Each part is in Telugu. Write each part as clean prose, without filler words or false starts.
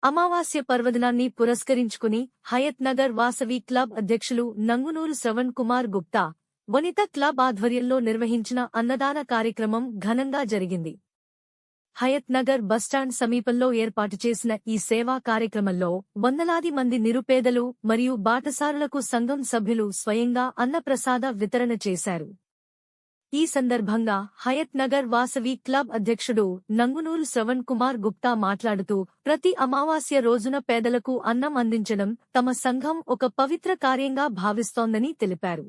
అమావాస్య పర్వదినాన్ని పురస్కరించుకుని హయత్ నగర్ వాసవి క్లబ్ అధ్యక్షులు నంగునూరు శ్రవణ్ కుమార్ గుప్తా, వనిత క్లబ్ ఆధ్వర్యంలో నిర్వహించిన అన్నదాన కార్యక్రమం ఘనంగా జరిగింది. హయత్ నగర్ బస్టాండ్ సమీపంలో ఏర్పాటు చేసిన ఈ సేవా కార్యక్రమంలో వందలాది మంది నిరుపేదలు మరియు బాటసారులకు సంఘం సభ్యులు స్వయంగా అన్నప్రసాద వితరణ చేశారు. ఈ సందర్భంగా హయత్ నగర్ వాసవి క్లబ్ అధ్యక్షుడు నంగునూరు శ్రవణ్ కుమార్ గుప్తా మాట్లాడుతూ, ప్రతి అమావాస్య రోజున పేదలకు అన్నం అందించడం తమ సంఘం ఒక పవిత్ర కార్యంగా భావిస్తోందని తెలిపారు.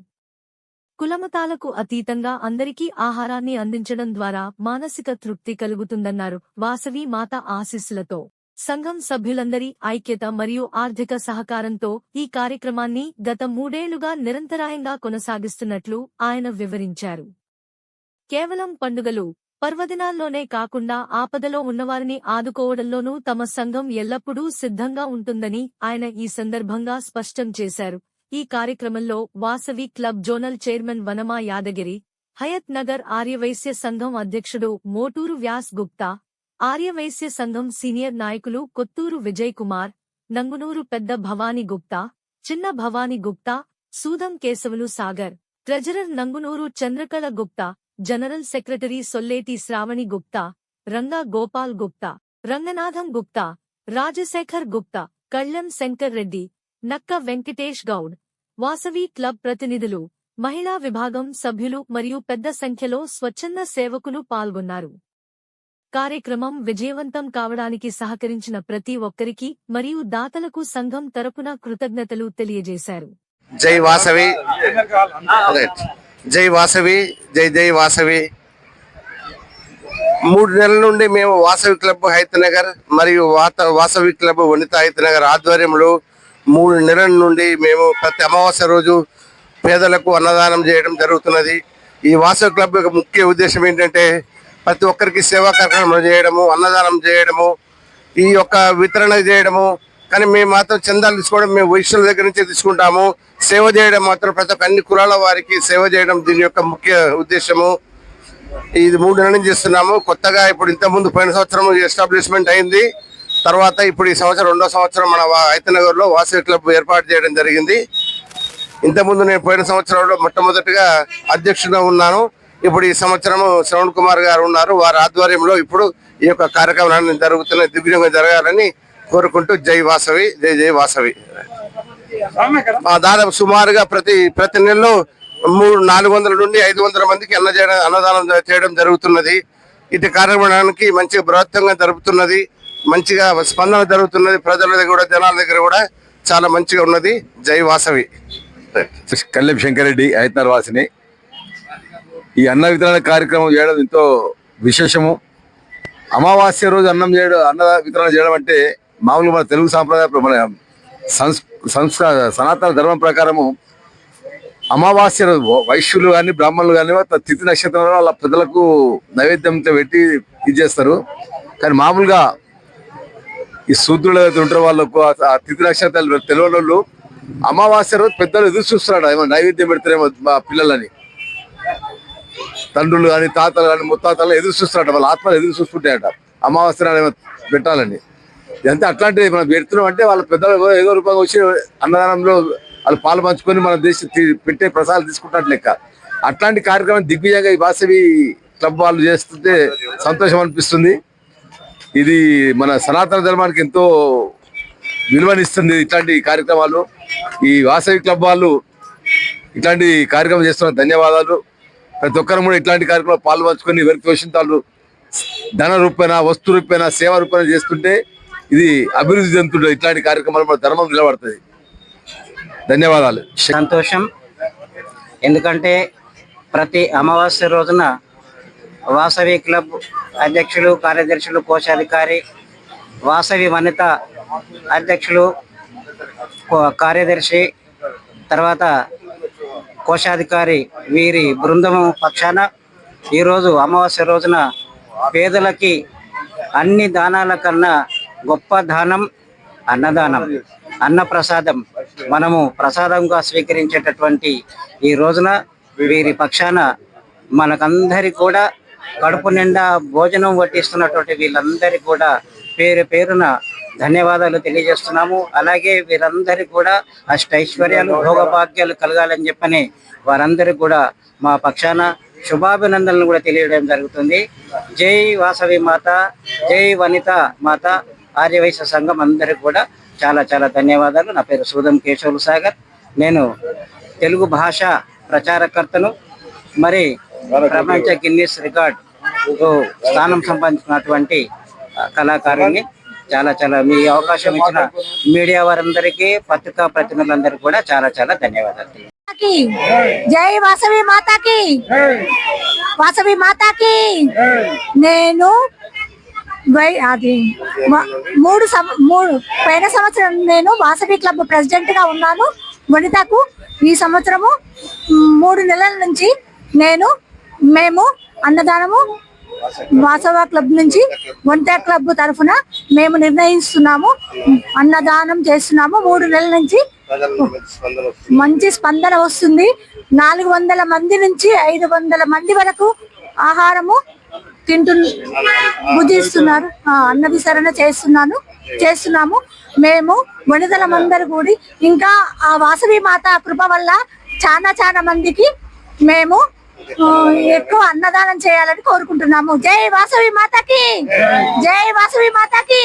కులమతాలకు అతీతంగా అందరికీ ఆహారాన్ని అందించడం ద్వారా మానసిక తృప్తి కలుగుతుందన్నారు. వాసవి మాత ఆశీస్సులతో సంఘం సభ్యులందరి ఐక్యత మరియు ఆర్థిక సహకారంతో ఈ కార్యక్రమాన్ని గత 3 ఏళ్లుగా నిరంతరాయంగా కొనసాగిస్తున్నట్లు ఆయన వివరించారు. కేవలం పండుగలు, పర్వదినాల్లోనే కాకుండా ఆపదలో ఉన్నవారిని ఆదుకోవడంలోనూ తమ సంఘం ఎల్లప్పుడూ సిద్ధంగా ఉంటుందని ఆయన ఈ సందర్భంగా స్పష్టం చేశారు. ఈ కార్యక్రమంలో Vasavi club zonal chairman Vanama Yadagiri, Hayat Nagar Aryavysya సంఘం అధ్యక్షుడు మోటూరు వ్యాస్ గుప్తా, ఆర్యవైశ్య సంఘం సీనియర్ నాయకులు కొత్తూరు విజయ్ కుమార్, నంగునూరు పెద్ద భవానీ గుప్తా, చిన్న Bhavani Gupta, Sudam Keshavulu Sagar, treasurer Nangunuru Chandrakala Gupta, general secretary Solleti Sravani Gupta, Ranga Gopal Gupta, Ranganatham Gupta, Rajasekhar Gupta, Kalyam Shankar Reddy, Nakka Venkatesh Goud, Vasavi club ప్రతినిధులు, మహిళా విభాగం సభ్యులు మరియు పెద్ద సంఖ్యలో స్వచ్ఛంద సేవకులు పాల్గొన్నారు. కార్యక్రమం విజయవంతం కావడానికి సహకరించిన ప్రతి ఒక్కరికి మరియు దాతలకు సంఘం తరపున కృతజ్ఞతలు తెలియజేశారు. జై వాసవి, జై వాసవి, జై జై వాసవి. 3 నెలల నుండి మేము వాసవి క్లబ్ హయత్ నగర్ మరియు వాసవి క్లబ్ వనిత హయత్ నగర్ ఆధ్వర్యంలో 3 నెలల నుండి మేము ప్రతి అమావాస్య రోజు పేదలకు అన్నదానం చేయడం జరుగుతున్నది. ఈ వాసవి క్లబ్ యొక్క ముఖ్య ఉద్దేశం ఏంటంటే ప్రతి ఒక్కరికి సేవా కార్యక్రమం చేయడము, అన్నదానం చేయడము, ఈ యొక్క వితరణ చేయడము. కానీ మేము మాత్రం చందాలు తీసుకోవడం మేము వైశ్యుల దగ్గర నుంచి తీసుకుంటాము. సేవ చేయడం మాత్రం ప్రతి ఒక్క అన్ని కులాల వారికి సేవ చేయడం దీని యొక్క ముఖ్య ఉద్దేశము. ఇది 3 నెలల నుంచి చేస్తున్నాము. కొత్తగా ఇప్పుడు ఇంతకుముందు పోయిన సంవత్సరం ఎస్టాబ్లిష్మెంట్ అయింది. తర్వాత ఇప్పుడు ఈ సంవత్సరం 2వ సంవత్సరం మన హయత్ నగర్లో వాసవి క్లబ్ ఏర్పాటు చేయడం జరిగింది. ఇంతకుముందు నేను పోయిన సంవత్సరంలో మొట్టమొదటిగా అధ్యక్షుడిగా ఉన్నాను. ఇప్పుడు ఈ సంవత్సరం శ్రవణ్ కుమార్ గారు ఉన్నారు. వారి ఆధ్వర్యంలో ఇప్పుడు ఈ యొక్క కార్యక్రమాన్ని జరుగుతున్న దిగ్విజయంగా జరగాలని కోరుకుంటూ జై వాసవి, జై జై వాసవి. దాదాపు సుమారుగా ప్రతి నెలలో 400 నుండి 500 మందికి అన్నదానం చేయడం జరుగుతున్నది. ఇటు కార్యక్రమానికి మంచిగా బృహత్తంగా జరుగుతున్నది, మంచిగా స్పందన జరుగుతున్నది. ప్రజల దగ్గర కూడా, జనాల దగ్గర కూడా చాలా మంచిగా ఉన్నది. జై వాసవి. కళ్యం శంకర్ రెడ్డి, హయత్ నగర్ వాసిని. ఈ అన్న వితరణ కార్యక్రమం చేయడం ఎంతో విశేషము. అమావాస్య రోజు అన్న వితరణ చేయడం అంటే మామూలుగా మన తెలుగు సాంప్రదాయ మన సనాతన ధర్మం ప్రకారము అమావాస్య రోజు వైశ్యులు కానీ బ్రాహ్మణులు కానీ తిథి నక్షత్రంలో వాళ్ళ ప్రజలకు నైవేద్యంతో పెట్టి ఇది చేస్తారు. కానీ మామూలుగా ఈ శూద్రులు ఏదైతే ఉంటారో వాళ్ళకు ఆ తిథి నక్షత్రాలు తెలియని వాళ్ళు అమావాస్య రోజు పెద్దలు ఎదురు చూస్తున్నాడు ఏమో నైవేద్యం పెడతారేమో మా పిల్లలని. తండ్రులు కానీ తాతలు కానీ ముత్తాతలు ఎదురు చూస్తున్నారట, వాళ్ళ ఆత్మలు ఎదురు చూస్తుంటాయట అమావాస్య పెట్టాలని. ఇదంతా అట్లాంటిది మనం పెడుతున్నాం అంటే వాళ్ళ పెద్దలు ఏదో రూపంగా వచ్చి అన్నదానంలో వాళ్ళు పాలు పంచుకొని మన దేశం పెట్టే ప్రసాదాలు తీసుకుంటున్నట్టు లెక్క. అట్లాంటి కార్యక్రమం దిగ్విజయంగా ఈ వాసవి క్లబ్ వాళ్ళు చేస్తుంటే సంతోషం అనిపిస్తుంది. ఇది మన సనాతన ధర్మానికి ఎంతో విలువనిస్తుంది ఇట్లాంటి కార్యక్రమాలు. ఈ వాసవి క్లబ్ వాళ్ళు ఇట్లాంటి కార్యక్రమం చేస్తున్న ధన్యవాదాలు. ప్రతి ఒక్కరు కూడా ఇట్లాంటి కార్యక్రమాలు పాలు పంచుకొని ఎవరికి తోషింతాలు ధన రూపేణ, వస్తు రూపేణ, సేవ రూపేణ చేస్తుంటే ఇది అభివృద్ధి చెందుతుంటుంది. ఇట్లాంటి కార్యక్రమాలు మన ధర్మం నిలబడుతుంది. ధన్యవాదాలు. సంతోషం. ఎందుకంటే ప్రతి అమావాస్య రోజున వాసవి క్లబ్ అధ్యక్షులు, కార్యదర్శులు, కోశాధికారి, వాసవి వనిత అధ్యక్షులు, కార్యదర్శి, తర్వాత కోశాధికారి వీరి బృందము పక్షాన ఈరోజు అమావాస్య రోజున పేదలకి అన్ని దానాల కన్నా గొప్ప దానం అన్నదానం, అన్నప్రసాదం. మనము ప్రసాదంగా స్వీకరించేటటువంటి ఈ రోజున వీరి పక్షాన మనకందరి కూడా కడుపు నిండా భోజనం వడ్డిస్తున్నటువంటి వీళ్ళందరికీ కూడా పేరు పేరున ధన్యవాదాలు తెలియజేస్తున్నాము. అలాగే వీరందరికీ కూడా అష్టైశ్వర్యాలు భోగభాగ్యాలు కలగాలని చెప్పని వారందరికీ కూడా మా పక్షాన శుభాభినందనలు కూడా తెలియడం జరుగుతుంది. జై వాసవి మాత, జై వనిత మాత, ఆర్యవైశ్య సంఘం అందరికి కూడా చాలా చాలా ధన్యవాదాలు. నా పేరు సూదం కేశవులు సాగర్. నేను తెలుగు భాష ప్రచారకర్తను, మరి ప్రపంచ గిన్నిస్ రికార్డ్ స్థానం సంపాదించినటువంటి కళాకారుని. చాలా చాలా మీ అవకాశం ఇచ్చిన మీడియా వారందరికీ, పత్రికా ప్రతినిధులందరికీ కూడా చాలా చాలా ధన్యవాదాలు. జై వాసవి మాతాకి, వాసవి మాతాకి. నేను అది పోయిన సంవత్సరం నేను వాసవి క్లబ్ ప్రెసిడెంట్ గా ఉన్నాను వనితకు. ఈ సంవత్సరము 3 నెలల నుంచి మేము అన్నదానము వాసవ క్లబ్ నుంచి వనితా క్లబ్ తరఫున మేము నిర్ణయిస్తున్నాము, అన్నదానం చేస్తున్నాము. 3 నెలల నుంచి మంచి స్పందన వస్తుంది. 400 మంది నుంచి 500 మంది వరకు ఆహారము భుజిస్తున్నారు, అన్న విసరణ చేస్తున్నాము. మేము వనితలమందరూ కూడి ఇంకా ఆ వాసవి మాత కృప వల్ల చాలా మందికి మేము ఎక్కువ అన్నదానం చేయాలని కోరుకుంటున్నాము. జై వాసవి మాతకి, జై వాసవి మాతకి.